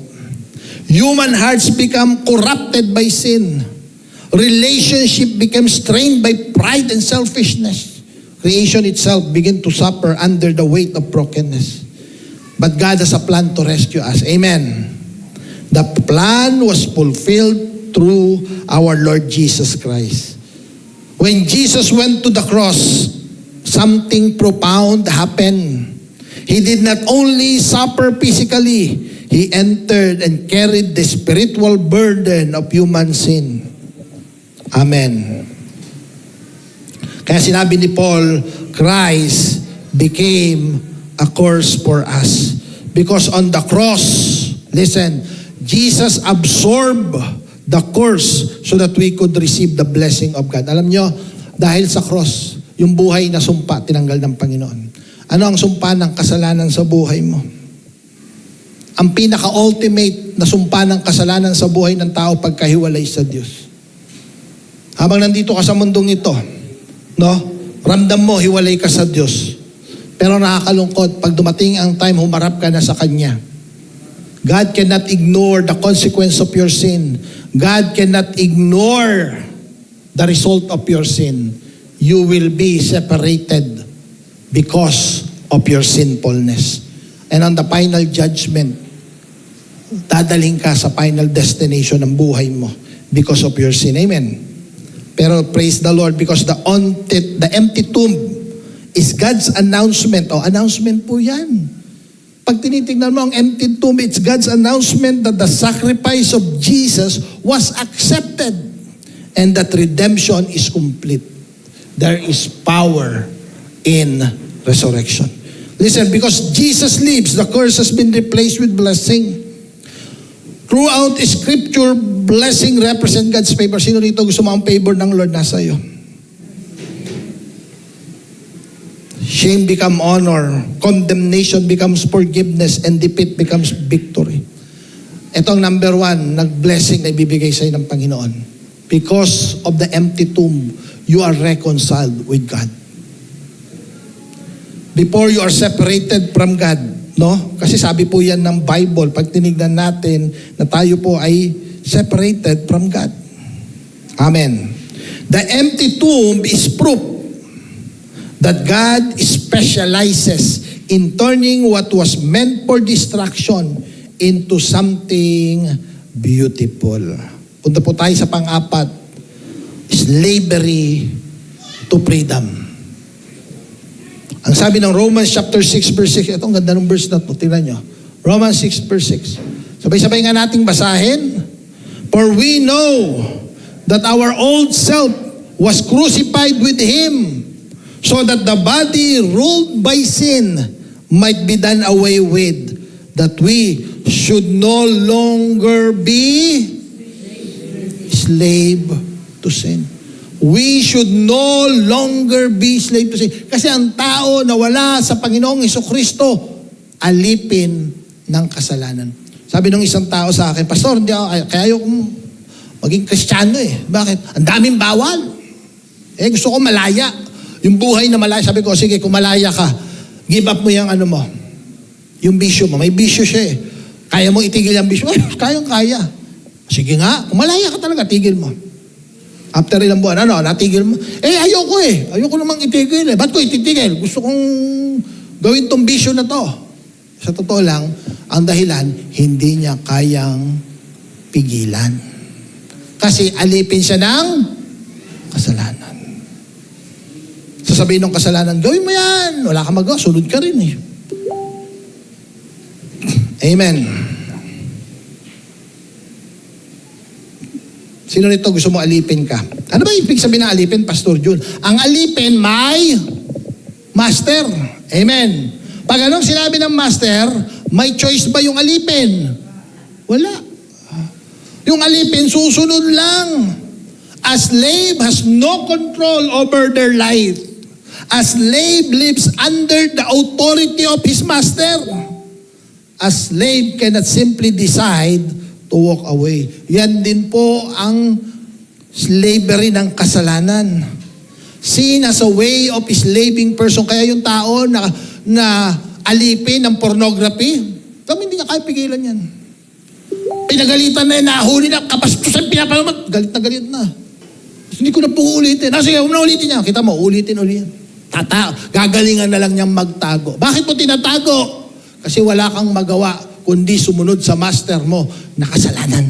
Human hearts become corrupted by sin. Relationship became strained by pride and selfishness. Creation itself began to suffer under the weight of brokenness. But God has a plan to rescue us. Amen. The plan was fulfilled through our Lord Jesus Christ. When Jesus went to the cross, something profound happened. He did not only suffer physically, He entered and carried the spiritual burden of human sin. Amen. Kaya sinabi ni Paul, Christ became a curse for us. Because on the cross, listen, Jesus absorbed the curse so that we could receive the blessing of God. Alam nyo, dahil sa cross, yung buhay na sumpa, tinanggal ng Panginoon. Ano ang sumpa ng kasalanan sa buhay mo? Ang pinaka-ultimate na sumpa ng kasalanan sa buhay ng tao pagkahiwalay sa Diyos. Habang nandito ka sa mundong ito, no? Ramdam mo, hiwalay ka sa Diyos. Pero nakakalungkot, pag dumating ang time, humarap ka na sa Kanya. God cannot ignore the consequence of your sin. God cannot ignore the result of your sin. You will be separated because of your sinfulness. And on the final judgment, dadaling ka sa final destination ng buhay mo because of your sin. Amen. Pero praise the Lord because the empty tomb is God's announcement. Announcement po yan. Pag tinitingnan mo ang empty tomb, it's God's announcement that the sacrifice of Jesus was accepted and that redemption is complete. There is power in resurrection. Listen, because Jesus lives, the curse has been replaced with blessing. Throughout Scripture, blessing represent God's favor. Sino rito gusto mo ang favor ng Lord nasa iyo? Shame become honor. Condemnation becomes forgiveness. And defeat becomes victory. Ito ang number one, nag-blessing na ibibigay sa iyo ng Panginoon. Because of the empty tomb, you are reconciled with God. Before you are separated from God, no? Kasi sabi po yan ng Bible, pag tinignan natin na tayo po ay separated from God. Amen. The empty tomb is proof that God specializes in turning what was meant for destruction into something beautiful. Punta po tayo sa pang-apat, slavery to freedom. Ang sabi ng Romans chapter 6 verse 6, ito ang ganda ng verse na ito, tingnan nyo. Romans 6 verse 6. Sabay-sabay nga nating basahin. For we know that our old self was crucified with Him so that the body ruled by sin might be done away with, that we should no longer be slave to sin. We should no longer be slave to sin. Kasi ang tao na wala sa Panginoong Hesukristo, alipin ng kasalanan. Sabi ng isang tao sa akin, Pastor, hindi ako, kaya ayokong maging Kristiyano eh. Bakit? Ang daming bawal. Gusto ko malaya. Yung buhay na malaya, sabi ko, sige, kung malaya ka, give up mo yung ano mo. Yung bisyo mo. May bisyo siya eh. Kaya mo itigil yung bisyo. Kayang-kaya. Sige nga, kung malaya ka talaga, tigil mo. After ilang buwan, natigil mo. Ayoko eh. Ayoko namang itigil eh. Ba't ko ititigil? Gusto kong gawin tong bisyo na to. Sa totoo lang, ang dahilan, hindi niya kayang pigilan. Kasi alipin siya ng kasalanan. Sasabihin ng kasalanan, gawin mo yan. Wala ka magawa, sunod ka rin eh. Amen. Sino nito gusto mo alipin ka? Ano ba ibig sabihin ng alipin, Pastor Jun? Ang alipin may master. Amen. Pag anong sinabi ng master, may choice ba yung alipin? Wala. Yung alipin, susunod lang. A slave has no control over their life. A slave lives under the authority of his master. A slave cannot simply decide to walk away. Yan din po ang slavery ng kasalanan. Sin as a way of enslaving person. Kaya yung tao na alipin ng pornography, kami hindi niya kaya pigilan yan. Pinagalitan na yun, nahuli na, kapastusan, pinapalamat, galit na. Hindi ko na po ulitin. Sige, huwag na ulitin niya. Kita mo, ulitin. Gagalingan na lang niyang magtago. Bakit mo tinatago? Kasi wala kang magawa, kundi sumunod sa master mo na kasalanan.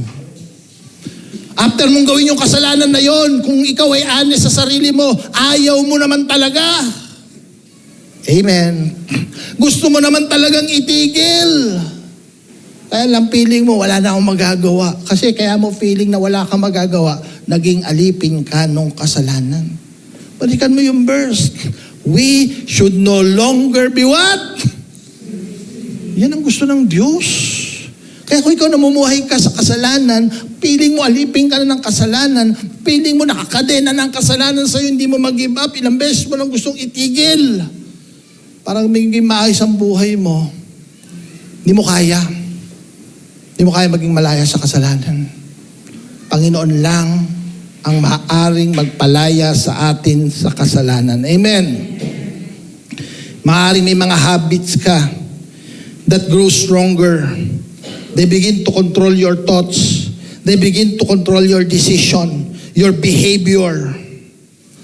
After mong gawin yung kasalanan na yon, kung ikaw ay honest sa sarili mo, ayaw mo naman talaga. Amen. Gusto mo naman talagang itigil. Kaya lang feeling mo, wala na akong magagawa. Kasi kaya mo feeling na wala kang magagawa, naging alipin ka nung kasalanan. Balikan mo yung verse. We should no longer be what? Yan ang gusto ng Diyos. Kaya kung ikaw namumuhay ka sa kasalanan, feeling mo alipin ka na ng kasalanan, feeling mo nakakadena ng kasalanan sa'yo, hindi mo mag-give up, ilang beses mo lang gustong itigil. Parang magiging maayos ang buhay mo. Hindi mo kaya. Hindi mo kaya maging malaya sa kasalanan. Panginoon lang ang maaaring magpalaya sa atin sa kasalanan. Amen. Maaaring may mga habits ka that grow stronger. They begin to control your thoughts. They begin to control your decision, your behavior.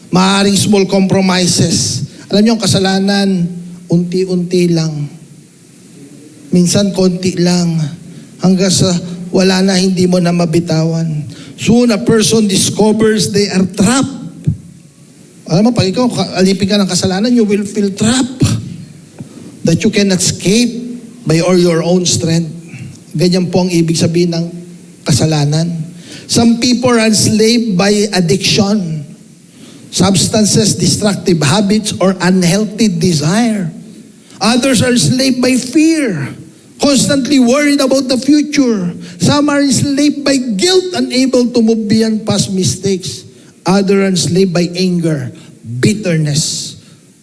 Maaaring small compromises. Alam niyo, ang kasalanan, unti-unti lang. Minsan, konti lang. Hanggang sa wala na, hindi mo na mabitawan. Soon, a person discovers they are trapped. Alam mo, pag ikaw alipin ka ng kasalanan, you will feel trapped. That you can escape by your own strength. Ganyan po ang ibig sabihin ng kasalanan. Some people are enslaved by addiction, substances, destructive habits, or unhealthy desire. Others are enslaved by fear, constantly worried about the future. Some are enslaved by guilt, unable to move beyond past mistakes. Others are enslaved by anger, bitterness,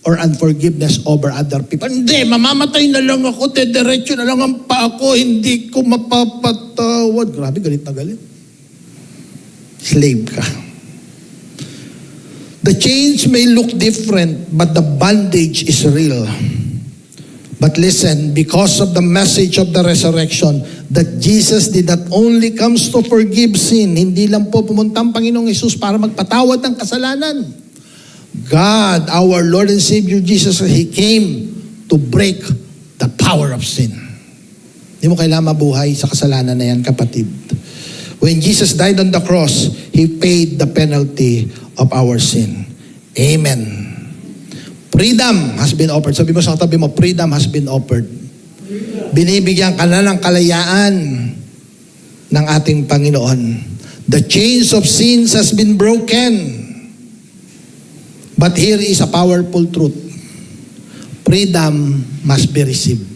or unforgiveness over other people. Hindi, mamamatay na lang ako, diretso na lang ang pa ako, hindi ko mapapatawad. Grabe, galit na galit. Slave ka. The chains may look different, but the bondage is real. But listen, because of the message of the resurrection, that Jesus did not only comes to forgive sin, hindi lang po pumunta ang Panginoong Hesus para magpatawad ng kasalanan. God, our Lord and Savior Jesus, He came to break the power of sin. Hindi mo kailangan mabuhay sa kasalanan na yan, kapatid. When Jesus died on the cross, He paid the penalty of our sin. Amen. Freedom has been offered. Sabi mo sa katabi mo, freedom has been offered. Binibigyan ka na ng kalayaan ng ating Panginoon. The chains of sins has been broken. But here is a powerful truth. Freedom must be received.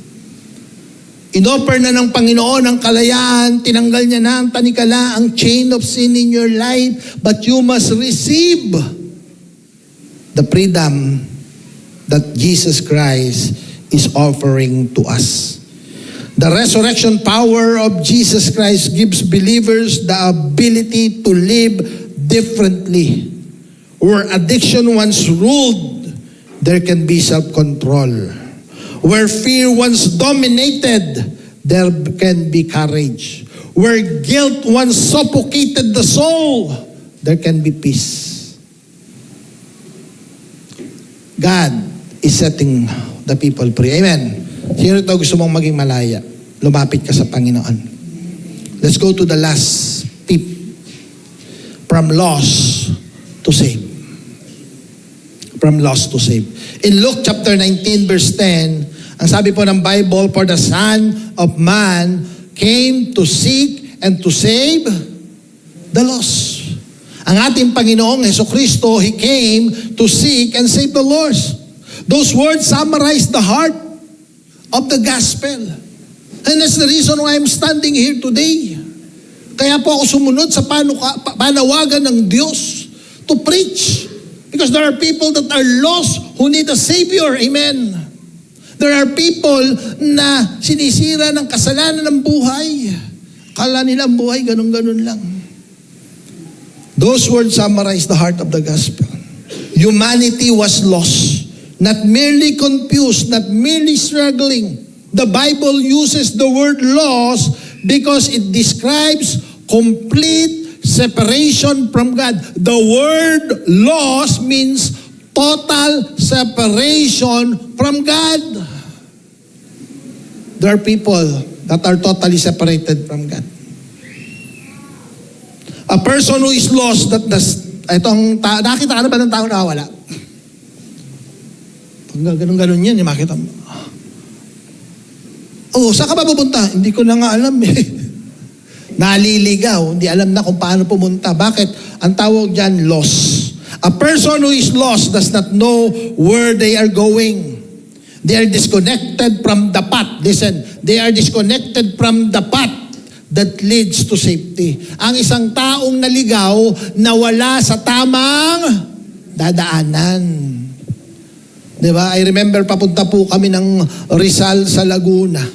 Inoffer na ng Panginoon ang kalayaan, tinanggal niya na ang tanikala, ang chain of sin in your life, but you must receive the freedom that Jesus Christ is offering to us. The resurrection power of Jesus Christ gives believers the ability to live differently. Where addiction once ruled, there can be self-control. Where fear once dominated, there can be courage. Where guilt once suffocated the soul, there can be peace. God is setting the people free. Amen. Sino ito gusto mong maging malaya? Lumapit ka sa Panginoon. Let's go to the last tip. From loss to save. From loss to save. In Luke chapter 19 verse 10, ang sabi po ng Bible, for the Son of Man came to seek and to save the lost. Ang ating Panginoong Jesucristo, He came to seek and save the lost. Those words summarize the heart of the gospel. And that's the reason why I'm standing here today. Kaya po ako sumunod sa panawagan ng Diyos to preach. Because there are people that are lost who need a Savior. Amen. There are people na sinisira ng kasalanan ng buhay. Akala nila ang buhay, ganun-ganun lang. Those words summarize the heart of the gospel. Humanity was lost, not merely confused, not merely struggling. The Bible uses the word lost because it describes complete separation from God. The word lost means total separation from God. There are people that are totally separated from God. A person who is lost, nakita ka na ba ng tao na wala? Pag ganun-ganun yan, makita mo. Oh, saan ka ba pupunta? Hindi ko na nga alam eh. Naliligaw, hindi alam na kung paano pumunta. Bakit? Ang tawag dyan, lost. A person who is lost does not know where they are going. They are disconnected from the path. Listen, they are disconnected from the path that leads to safety. Ang isang taong naligaw na wala sa tamang dadaanan. Diba? I remember papunta po kami ng Rizal sa Laguna.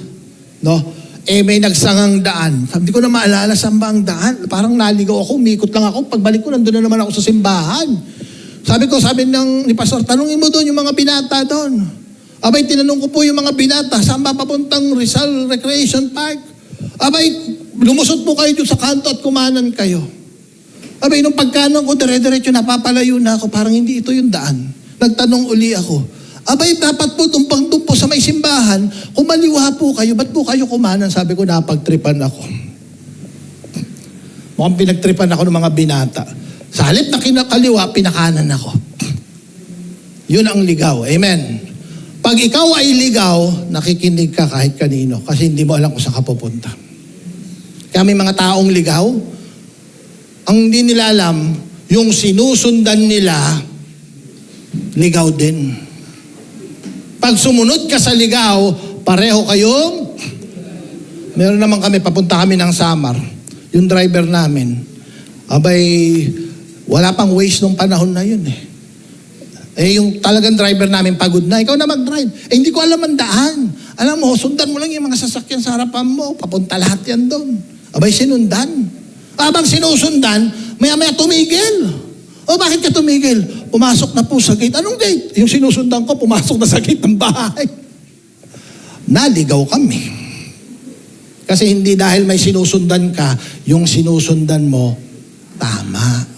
No? May nagsangang daan. Sabi ko na maalala saan ba ang daan. Parang naligaw ako, umikot lang ako. Pagbalik ko, nandun na naman ako sa simbahan. Sabi ni Pastor, tanungin mo doon yung mga binata doon. Abay, tinanong ko po yung mga binata, saan ba papuntang Rizal Recreation Park? Abay, lumusot po kayo doon sa kanto at kumanan kayo. Abay, nung pagkanan ko, dire-diretso napapalayo na ako, parang hindi ito yung daan. Nagtanong uli ako. Abay, dapat po tumpang po sa may simbahan, kumaliwa po kayo, ba't po kayo kumanan? Sabi ko, napagtripan ako. Mukhang pinagtripan ako ng mga binata. Sa halip na kinakaliwa, pinakanan ako. Yun ang ligaw. Amen. Pag ikaw ay ligaw, nakikinig ka kahit kanino kasi hindi mo alam kung saan ka pupunta. Kaya may mga taong ligaw, ang hindi nila alam, yung sinusundan nila, ligaw din. Pag sumunod ka sa ligaw, pareho kayong, meron naman kami, papunta kami ng Samar, yung driver namin, abay, wala pang waste nung panahon na yun eh. Yung talagang driver namin pagod na, ikaw na mag-drive. Hindi ko alam ang daan. Alam mo, sundan mo lang yung mga sasakyan sa harapan mo, papunta lahat yan doon. Abay, sinundan. Habang sinusundan, maya-maya tumigil. O bakit ka tumigil? Pumasok na po sa gate. Anong gate? Yung sinusundan ko, pumasok na sa gate ng bahay. Naligaw kami. Kasi hindi dahil may sinusundan ka, yung sinusundan mo, tama.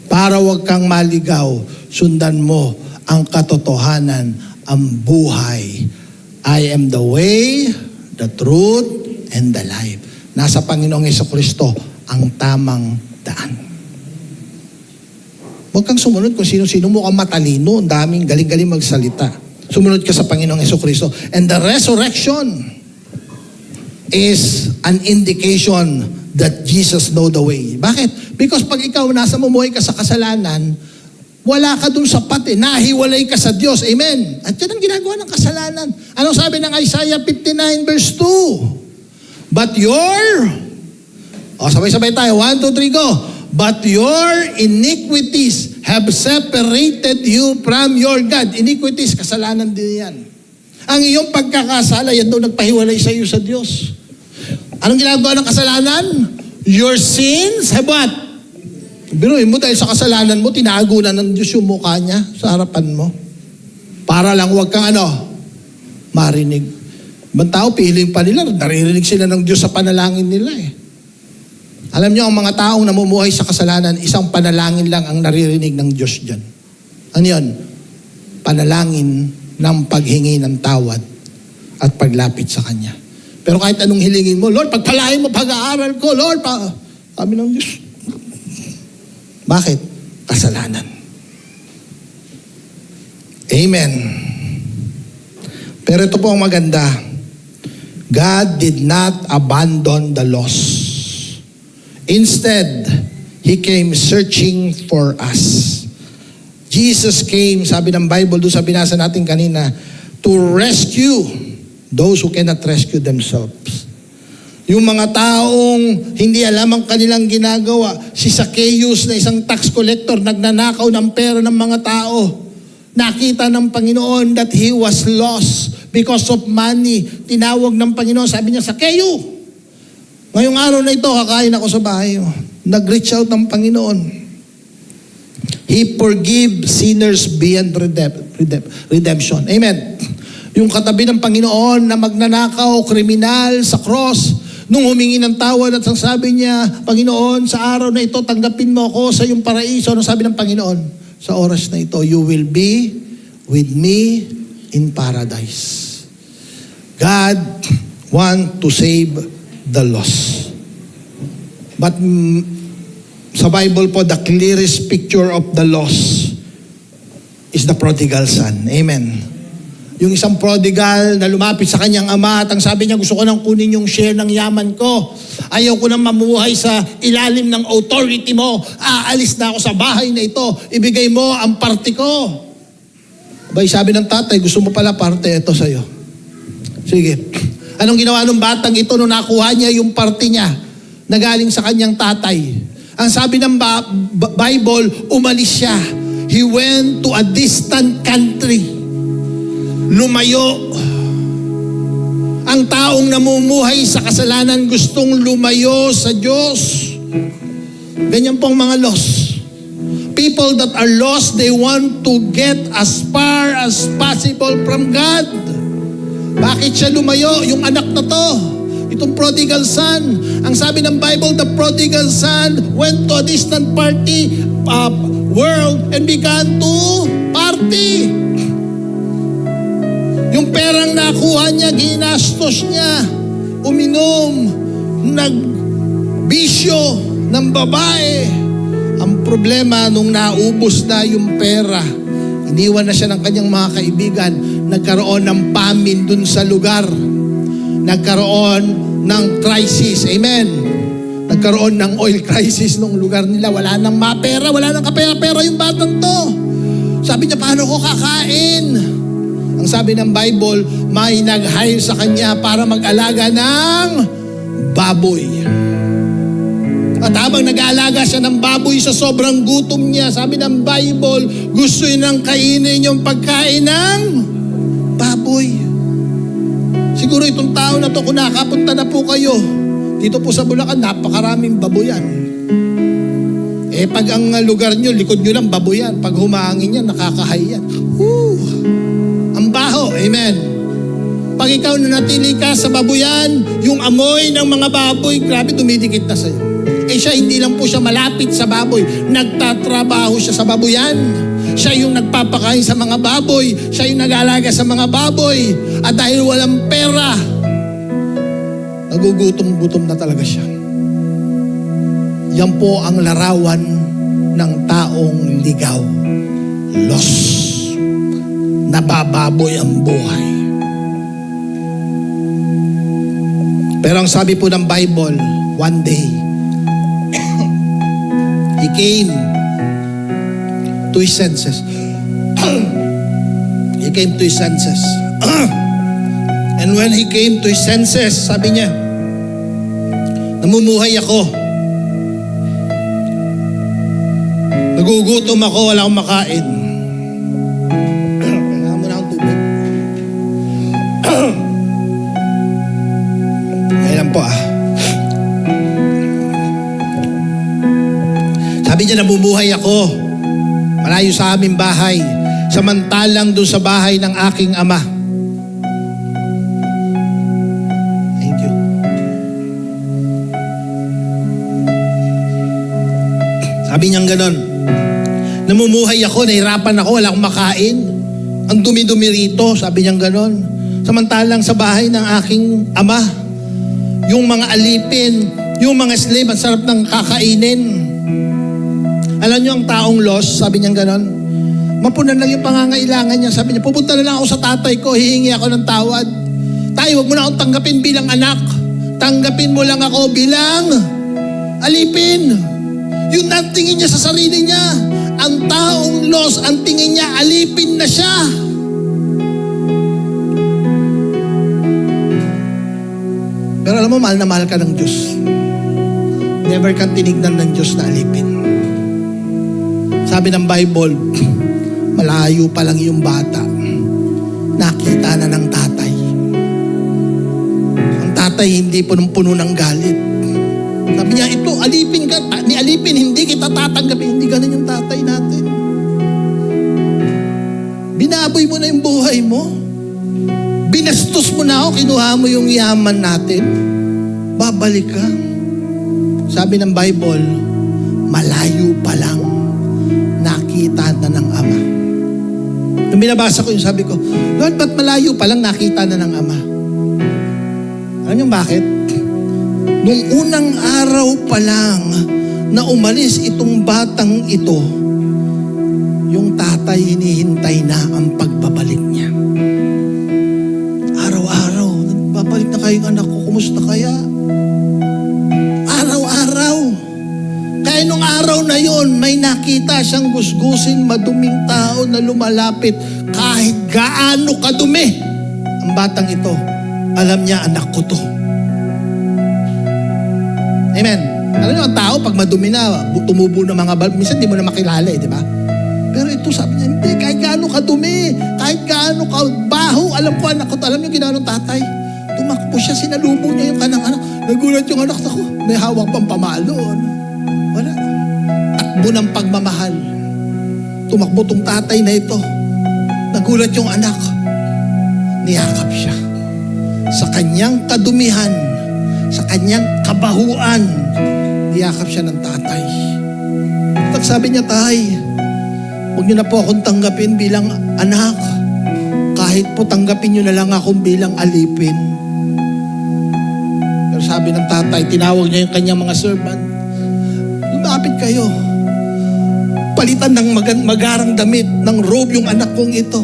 Para wag kang maligaw, sundan mo ang katotohanan, ang buhay. I am the way, the truth, and the life. Nasa Panginoong Jesucristo ang tamang daan. Huwag kang sumunod kung sino-sino mo kang matalino, ang daming galing-galing magsalita. Sumunod ka sa Panginoong Jesucristo. And the resurrection is an indication that Jesus know the way. Bakit? Because pag ikaw nasa mumuhay ka sa kasalanan, wala ka dun sa path eh. Nahiwalay ka sa Diyos. Amen. At yan ang ginagawa ng kasalanan. Anong sabi ng Isaiah 59 verse 2? But sabay-sabay tayo. 1, 2, 3, go. But your iniquities have separated you from your God. Iniquities, kasalanan din yan. Ang iyong pagkakasala, yan daw nagpahiwalay sa iyo sa Diyos. Anong ginagawa ng kasalanan? Your sins have what? Biruin mo dahil sa kasalanan mo, tinago na ng Diyos yung mukha niya sa harapan mo. Para lang huwag kang marinig. Ibang tao, piling pa nila, naririnig sila ng Diyos sa panalangin nila eh. Alam niyo, ang mga taong namumuhay sa kasalanan, isang panalangin lang ang naririnig ng Diyos dyan. Ano yun? Panalangin ng paghingi ng tawad at paglapit sa Kanya. Pero kahit anong hilingin mo, Lord, pagpalain mo pag-aaral ko, Lord, sabi ng Diyos. Bakit? Kasalanan. Amen. Pero ito po ang maganda. God did not abandon the lost. Instead, He came searching for us. Jesus came, sabi ng Bible, doon sa binasa natin kanina, to rescue those who cannot rescue themselves. Yung mga taong hindi alam ang kanilang ginagawa. Si Zacchaeus na isang tax collector, nagnanakaw ng pera ng mga tao. Nakita ng Panginoon that he was lost because of money. Tinawag ng Panginoon, sabi niya, Sakeo, ngayong araw na ito, kakain ako sa bahay mo. Nag-reach out ng Panginoon. He forgive sinners beyond redemption. Amen. Yung katabi ng Panginoon na magnanakaw, kriminal sa cross, nung humingi ng tawad at sabi niya, Panginoon, sa araw na ito, tanggapin mo ako sa iyong paraiso. Ano sabi ng Panginoon? Sa oras na ito, you will be with me in paradise. God want to save the lost. But sa Bible po, the clearest picture of the lost is the prodigal son. Amen. Yung isang prodigal na lumapit sa kanyang ama at ang sabi niya, gusto ko nang kunin yung share ng yaman ko. Ayaw ko nang mamuhay sa ilalim ng authority mo. Aalis na ako sa bahay na ito. Ibigay mo ang parte ko. Abay, sabi ng tatay, gusto mo pala parte, ito sa'yo. Sige. Anong ginawa ng batang ito nung nakuha niya yung parte niya na galing sa kanyang tatay? Ang sabi ng Bible, umalis siya. He went to a distant country. Lumayo. Ang taong namumuhay sa kasalanan gustong lumayo sa Diyos. Ganyan pong mga lost. People that are lost, they want to get as far as possible from God. Bakit siya lumayo? Yung anak na to, itong prodigal son. Ang sabi ng Bible, the prodigal son went to a distant world and began to party. Yung perang nakuha niya, ginastos niya, uminom, nagbisyo ng babae. Ang problema, nung naubos na yung pera, iniwan na siya ng kanyang mga kaibigan, nagkaroon ng famine dun sa lugar. Nagkaroon ng crisis. Amen. Nagkaroon ng oil crisis nung lugar nila. Wala nang mapera, wala nang kapera-pera yung batang to. Sabi niya, paano ko kakain? Ang sabi ng Bible, may nag-hire sa kanya para mag-alaga ng baboy. At habang nag-aalaga siya ng baboy sa sobrang gutom niya, sabi ng Bible, gusto niyang kainin yung pagkain ng baboy. Siguro itong tao na to, kung nakapunta na po kayo, dito po sa Bulacan, napakaraming baboyan. Pag ang lugar nyo, likod nyo lang baboyan. Pag humangin yan, nakakahay yan. Ang baho, amen. Pag ikaw nanatili ka sa babuyan, yung amoy ng mga baboy, grabe, dumidikit na sa'yo. Siya, hindi lang po siya malapit sa baboy. Nagtatrabaho siya sa babuyan. Siya yung nagpapakain sa mga baboy. Siya yung nag-aalaga sa mga baboy. At dahil walang pera, nagugutom-gutom na talaga siya. Yan po ang larawan ng taong ligaw. Lost. Nabababoy ang buhay. Pero ang sabi po ng Bible, one day, he came to his senses. He came to his senses. And when he came to his senses, sabi niya, namumuhay ako. Nagugutom ako, wala akong makain. Sabi niya, namumuhay ako. Malayo sa aming bahay. Samantalang doon sa bahay ng aking ama. Thank you. Sabi niya ganon. Namumuhay ako, nahirapan ako, wala akong makain. Ang dumi-dumi rito, sabi niya ganon. Samantalang sa bahay ng aking ama, yung mga alipin, yung mga slave, ang sarap ng kakainin. Alam niyo ang taong lost, sabi niya ganon, mapunan lang yung pangangailangan niya. Sabi niya, pupunta na lang ako sa tatay ko, hihingi ako ng tawad. Tayo, wag mo na akong tanggapin bilang anak. Tanggapin mo lang ako bilang alipin. Yun ang tingin niya sa sarili niya. Ang taong lost, ang tingin niya, alipin na siya. Pero alam mo, mahal na mahal ka ng Diyos. Never kang tinignan ng Diyos na alipin. Sabi ng Bible, Malayo pa lang yung bata, nakita na ng tatay. Ang tatay hindi punong-puno ng galit. Sabi niya, ito, alipin ka. Ni alipin, hindi kita tatanggapin. Hindi ganun yung tatay natin. Binaboy mo na yung buhay mo. Binastos mo na ako, kinuha mo yung yaman natin. Babalik ka. Sabi ng Bible, malayo pa lang, nakita na ng Ama. Nung binabasa ko yung sabi ko, Lord, ba't malayo pa lang nakita na ng Ama? Alam niyo bakit? Nung unang araw pa lang na umalis itong batang ito, yung tatay hinihintay na ang pagbabalik niya. Araw-araw, nagbabalik na kayong anak ko, kumusta kaya? Araw-araw. Kaya nung araw na yon, may nakita siyang gusgusin, maduming tao na lumalapit kahit gaano kadumi. Ang batang ito, alam niya, anak ko to. Amen. Alam niyo, ang tao, pag madumi na, tumubo ng mga balb, minsan di mo na makilala di ba? Pero ito, sabi niya, hindi, kahit gaano kadumi, kahit gaano kabaho, alam ko, anak ko to. Alam niyo, ginawa ng tatay. Tumakbo siya, sinalubong niya yung kanang anak. Nagulat yung anak ko, may hawak pang pamalo. Wala. Takbo ng pagmamahal. Tumakbo tong tatay na ito. Nagulat yung anak. Niyakap siya. Sa kanyang kadumihan, sa kanyang kabahuan, niyakap siya ng tatay. At sabi niya, tay, huwag niyo na po akong tanggapin bilang anak. Kahit po tanggapin niyo na lang akong bilang alipin. Pero sabi ng tatay, tinawag niya yung kanyang mga servant. Lumapit kayo. Palitan ng magarang damit, ng robe yung anak kong ito.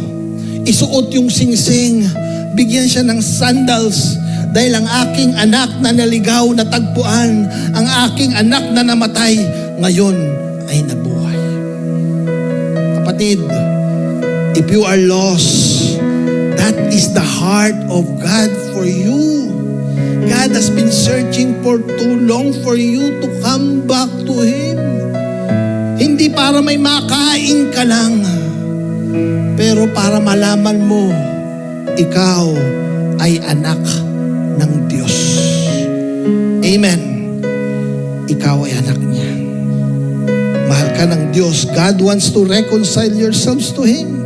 Isuot yung singsing. Bigyan siya ng sandals. Dahil ang aking anak na naligaw, natagpuan, ang aking anak na namatay, ngayon ay nabuhay. Kapatid, if you are lost, that is the heart of God for you. God has been searching for too long for you to come back to Him. Hindi para may makain ka lang, pero para malaman mo, ikaw ay anak ng Diyos. Amen. Ikaw ay anak niya. Mahal ka ng Diyos. God wants to reconcile yourselves to Him.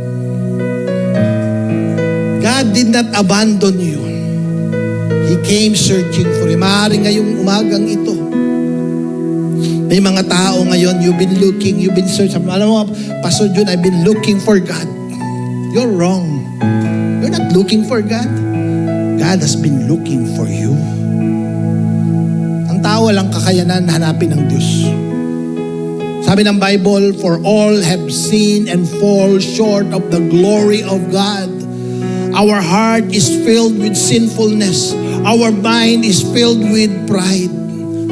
God did not abandon you. He came searching for you. Maaaring ngayong umagang ito, may mga tao ngayon, you've been looking, you've been searching. Alam mo, Pastor Jun, I've been looking for God. You're wrong. You're not looking for God. God has been looking for you. Ang tao walang kakayanan hanapin ng Diyos. Sabi ng Bible, for all have sinned and fall short of the glory of God. Our heart is filled with sinfulness. Our mind is filled with pride.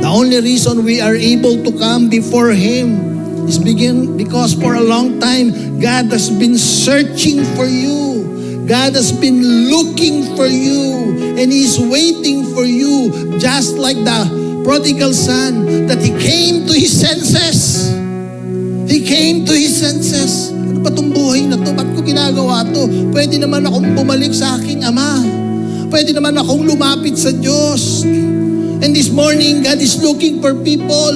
The only reason we are able to come before Him is because for a long time, God has been searching for you. God has been looking for you. And He's waiting for you. Just like the prodigal son, that he came to his senses. He came to his senses. Ano ba itong buhay na to? Ba't ko ginagawa to? Pwede naman akong bumalik sa aking ama. Pwede naman akong lumapit sa Diyos. And this morning, God is looking for people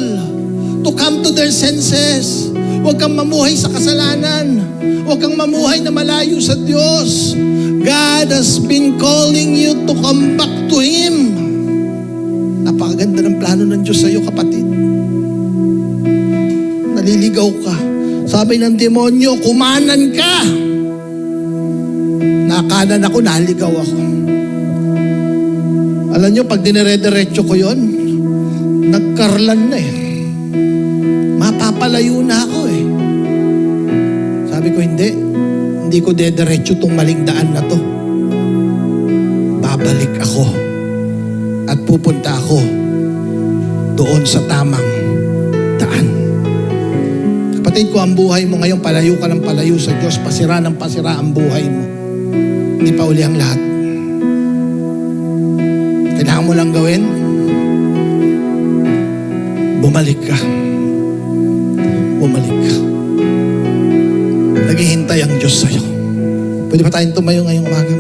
to come to their senses. Huwag kang mamuhay sa kasalanan. Huwag kang mamuhay na malayo sa Diyos. God has been calling you to come back to Him. Napakaganda ng plano ng Diyos sa iyo, kapatid. Naliligaw ka. Sabi ng demonyo, kumanan ka. Nakanan ako, naligaw ako. Alam nyo, pag dinire-diretso ko yon, nagkarlan na eh. Mapapalayo na ako eh. Sabi ko, hindi ko dediretso tong maling daan na to. Babalik ako at pupunta ako doon sa tamang daan. Kapatid ko, ang buhay mo ngayon, palayo ka ng palayo sa Diyos, pasira ng pasira ang buhay mo. Hindi pa uli ang lahat. Kailangan mo lang gawin, bumalik ka. Bumalik ka. Naghihintay ang Diyos sa'yo. Pwede ba tayong tumayo ngayong umaga?